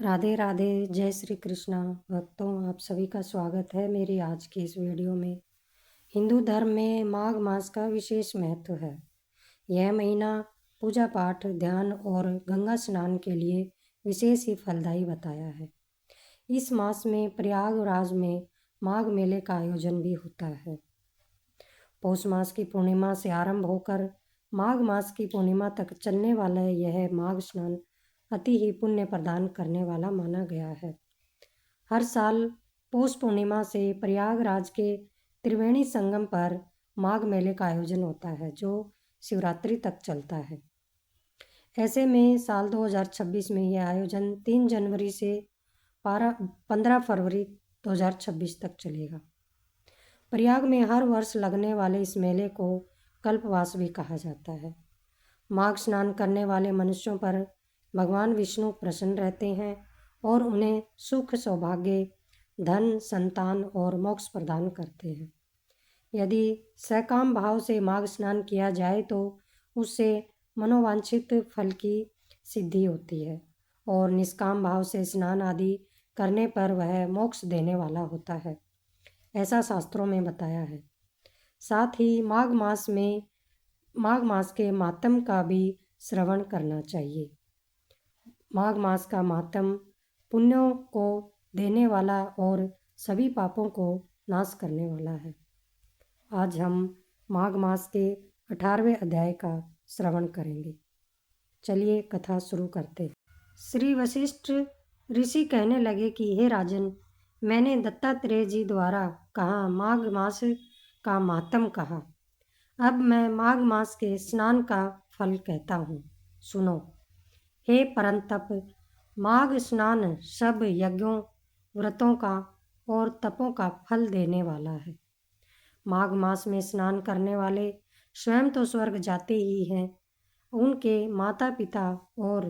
राधे राधे। जय श्री कृष्णा भक्तों, आप सभी का स्वागत है मेरी आज की इस वीडियो में। हिंदू धर्म में माघ मास का विशेष महत्व है। यह महीना पूजा पाठ, ध्यान और गंगा स्नान के लिए विशेष ही फलदायी बताया है। इस मास में प्रयागराज में माघ मेले का आयोजन भी होता है। पौष मास की पूर्णिमा से आरंभ होकर माघ मास की पूर्णिमा तक चलने वाला यह माघ स्नान अति ही पुण्य प्रदान करने वाला माना गया है। हर साल पौष पूर्णिमा से प्रयागराज के त्रिवेणी संगम पर माघ मेले का आयोजन होता है, जो शिवरात्रि तक चलता है। ऐसे में साल 2026 में यह आयोजन 3 जनवरी से 15 फरवरी 2026 तक चलेगा। प्रयाग में हर वर्ष लगने वाले इस मेले को कल्पवास भी कहा जाता है। माघ स्नान करने वाले मनुष्यों पर भगवान विष्णु प्रसन्न रहते हैं और उन्हें सुख, सौभाग्य, धन, संतान और मोक्ष प्रदान करते हैं। यदि सकाम भाव से माघ स्नान किया जाए तो उससे मनोवांछित फल की सिद्धि होती है और निष्काम भाव से स्नान आदि करने पर वह मोक्ष देने वाला होता है, ऐसा शास्त्रों में बताया है। साथ ही माघ मास के मातम का भी श्रवण करना चाहिए। माघ मास का मातम पुण्यों को देने वाला और सभी पापों को नाश करने वाला है। आज हम माघ मास के 18वें अध्याय का श्रवण करेंगे। चलिए कथा शुरू करते हैं। श्री वशिष्ठ ऋषि कहने लगे कि हे राजन, मैंने दत्तात्रेय जी द्वारा कहा माघ मास का मातम कहा। अब मैं माघ मास के स्नान का फल कहता हूँ, सुनो। हे परंतप, माघ स्नान सब यज्ञों, व्रतों का और तपों का फल देने वाला है। माघ मास में स्नान करने वाले स्वयं तो स्वर्ग जाते ही हैं, उनके माता पिता और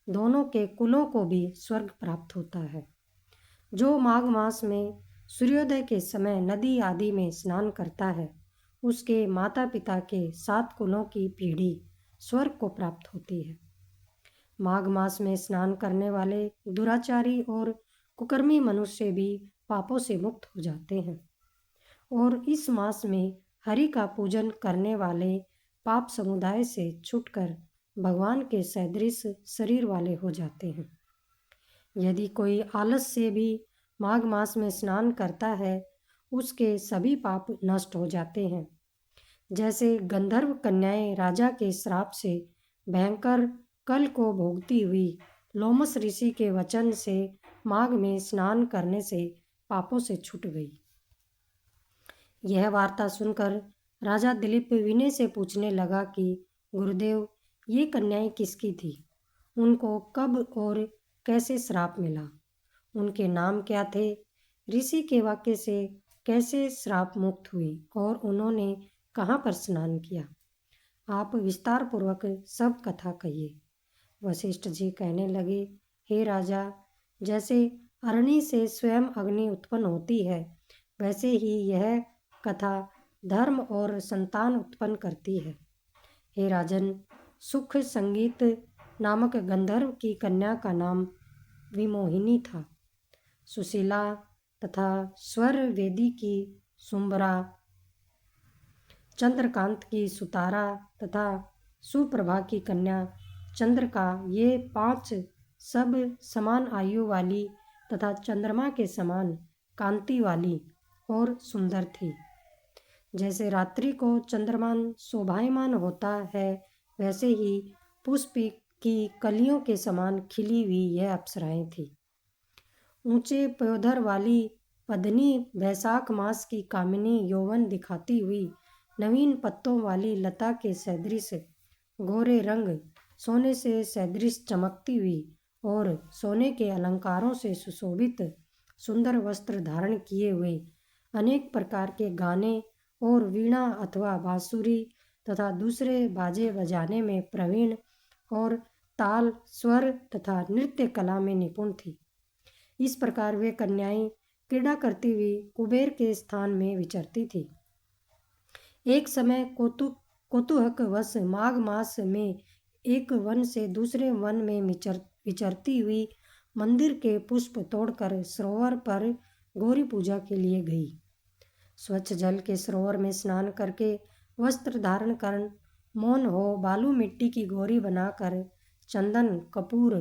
दोनों के कुलों को भी स्वर्ग प्राप्त होता है। जो माघ मास में सूर्योदय के समय नदी आदि में स्नान करता है, उसके माता पिता के 7 कुलों की पीढ़ी स्वर्ग को प्राप्त होती है। माघ मास में स्नान करने वाले दुराचारी और कुकर्मी मनुष्य भी पापों से मुक्त हो जाते हैं और इस मास में हरि का पूजन करने वाले पाप समुदाय से छूटकर भगवान के सदृश शरीर वाले हो जाते हैं। यदि कोई आलस से भी माघ मास में स्नान करता है, उसके सभी पाप नष्ट हो जाते हैं। जैसे गंधर्व कन्याएं राजा के श्राप से भयंकर कल को भोगती हुई लोमस ऋषि के वचन से माघ में स्नान करने से पापों से छूट गई। यह वार्ता सुनकर राजा दिलीप विनय से पूछने लगा कि गुरुदेव, ये कन्याएं किसकी थी? उनको कब और कैसे श्राप मिला? उनके नाम क्या थे? ऋषि के वाक्य से कैसे श्राप मुक्त हुई और उन्होंने कहाँ पर स्नान किया? आप विस्तार पूर्वक सब कथा कहिए। वशिष्ठ जी कहने लगे, हे राजा, जैसे अग्नि से स्वयं अग्नि उत्पन्न होती है, वैसे ही यह कथा धर्म और संतान उत्पन्न करती है। हे राजन, सुख संगीत नामक गंधर्व की कन्या का नाम विमोहिनी था। सुशीला तथा स्वर वेदी की सुंबरा, चंद्रकांत की सुतारा तथा सुप्रभा की कन्या चंद्रका, ये 5 सब समान आयु वाली तथा चंद्रमा के समान कांति वाली और सुंदर थी। जैसे रात्रि को चंद्रमान शोभायमान होता है, वैसे ही पुष्प की कलियों के समान खिली हुई यह अप्सराएं थी। ऊंचे पयोधर वाली पद्मिनी वैशाख मास की कामिनी यौवन दिखाती हुई नवीन पत्तों वाली लता के सदृश गोरे रंग, सोने से सदृश चमकती हुई और सोने के अलंकारों से सुशोभित सुंदर वस्त्र धारण किए हुए, अनेक प्रकार के गाने और वीणा अथवा बांसुरी तथा दूसरे बाजे बजाने में प्रवीण और ताल, स्वर तथा नृत्य कला में निपुण थी। इस प्रकार वे कन्याएं क्रीड़ा करती हुई कुबेर के स्थान में विचरती थी। एक समय कौतूहलवश माघ मास में एक वन से दूसरे वन में विचरती हुई मंदिर के पुष्प तोड़कर सरोवर पर गौरी पूजा के लिए गई। स्वच्छ जल के सरोवर में स्नान करके वस्त्र धारण कर मौन हो बालू मिट्टी की गौरी बनाकर चंदन, कपूर,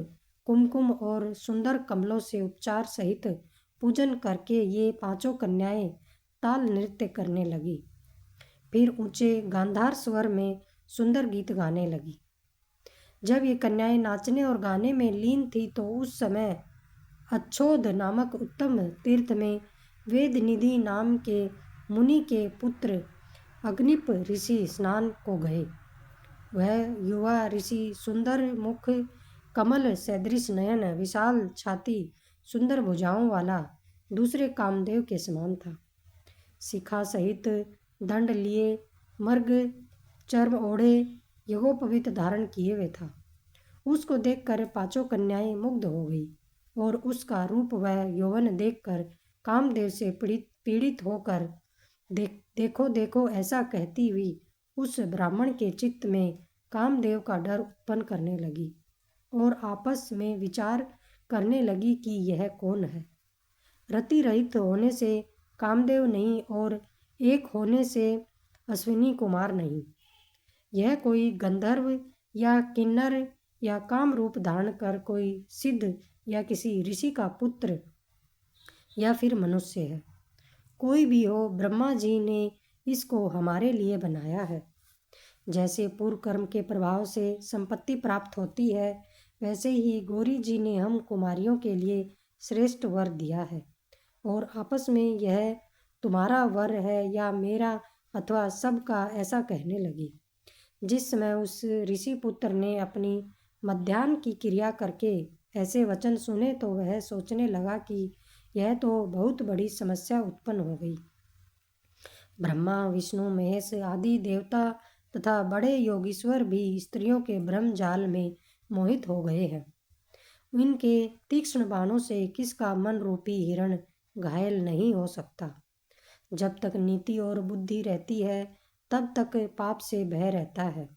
कुमकुम और सुंदर कमलों से उपचार सहित पूजन करके ये पांचों कन्याएं ताल नृत्य करने लगी। फिर ऊंचे गांधार स्वर में सुंदर गीत गाने लगी। जब ये कन्याएं नाचने और गाने में लीन थी तो उस समय अच्छोद नामक उत्तम तीर्थ में वेदनिधि नाम के मुनि के पुत्र अग्निप ऋषि स्नान को गए। वह युवा ऋषि सुंदर मुख, कमल सदृश नयन, विशाल छाती, सुंदर भुजाओं वाला दूसरे कामदेव के समान था। शिखा सहित दंड लिए, मर्ग चर्म ओढ़े, यज्ञोपवीत धारण किए हुए था। उसको देखकर पांचों कन्याएं मुग्ध हो गई और उसका रूप व यौवन देखकर कामदेव से पीड़ित होकर देखो देखो ऐसा कहती हुई उस ब्राह्मण के चित्त में कामदेव का डर उत्पन्न करने लगी और आपस में विचार करने लगी कि यह कौन है। रति रहित होने से कामदेव नहीं और एक होने से अश्विनी कुमार नहीं। यह कोई गंधर्व या किन्नर या काम रूप धारण कर कोई सिद्ध या किसी ऋषि का पुत्र या फिर मनुष्य है। कोई भी हो, ब्रह्मा जी ने इसको हमारे लिए बनाया है। जैसे पूर्व कर्म के प्रभाव से संपत्ति प्राप्त होती है, वैसे ही गौरी जी ने हम कुमारियों के लिए श्रेष्ठ वर दिया है और आपस में यह तुम्हारा वर है या मेरा अथवा सबका ऐसा कहने लगी। जिस समय उस ऋषि पुत्र ने अपनी मध्याह्न की क्रिया करके ऐसे वचन सुने तो वह सोचने लगा कि यह तो बहुत बड़ी समस्या उत्पन्न हो गई। ब्रह्मा, विष्णु, महेश आदि देवता तथा बड़े योगीश्वर भी स्त्रियों के ब्रह्म जाल में मोहित हो गए हैं। इनके तीक्ष्ण बाणों से किसका मन रूपी हिरण घायल नहीं हो सकता। जब तक नीति और बुद्धि रहती है तब तक पाप से भय रहता है।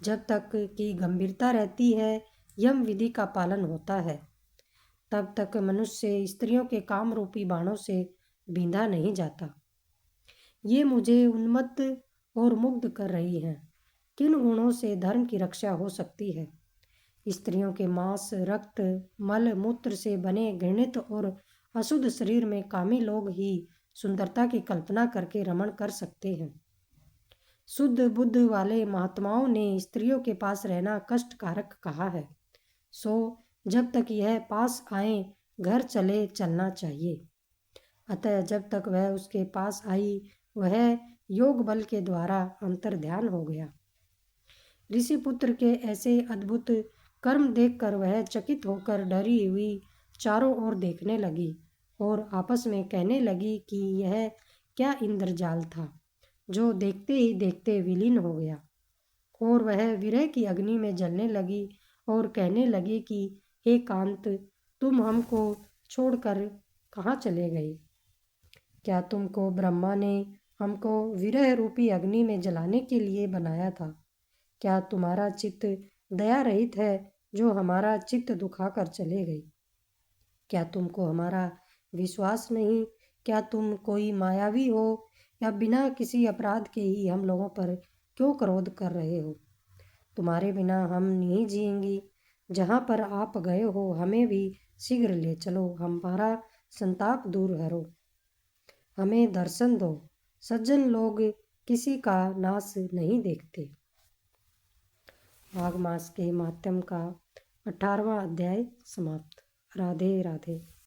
जब तक की गंभीरता रहती है, यम विधि का पालन होता है, तब तक मनुष्य स्त्रियों के काम रूपी बाणों से बींधा नहीं जाता। ये मुझे उन्मत्त और मुग्ध कर रही हैं। किन गुणों से धर्म की रक्षा हो सकती है? स्त्रियों के मांस, रक्त, मल, मूत्र से बने घृणित और अशुद्ध शरीर में कामी लोग ही सुंदरता की कल्पना करके रमण कर सकते हैं। शुद्ध बुद्ध वाले महात्माओं ने स्त्रियों के पास रहना कष्टकारक कहा है। सो जब तक यह पास आए घर चले चलना चाहिए। अतः जब तक वह उसके पास आई वह योग बल के द्वारा अंतर ध्यान हो गया। ऋषि पुत्र के ऐसे अद्भुत कर्म देखकर वह चकित होकर डरी हुई चारों ओर देखने लगी और आपस में कहने लगी कि यह क्या इंद्रजाल था जो देखते ही देखते विलीन हो गया। और वह विरह की अग्नि में जलने लगी और कहने लगी कि हे कांत, तुम हमको छोड़कर कहाँ चले गए? क्या तुमको ब्रह्मा ने हमको विरह रूपी अग्नि में जलाने के लिए बनाया था? क्या तुम्हारा चित्त दया रहित है जो हमारा चित्त दुखाकर चले गए? क्या तुमको हमारा विश्वास नहीं? क्या तुम कोई मायावी हो या बिना किसी अपराध के ही हम लोगों पर क्यों क्रोध कर रहे हो? तुम्हारे बिना हम नहीं जिएंगी। जहाँ पर आप गए हो हमें भी शीघ्र ले चलो, हमारा संताप दूर करो, हमें दर्शन दो। सज्जन लोग किसी का नाश नहीं देखते। माघ मास के माध्यम का 18वां अध्याय समाप्त। राधे राधे।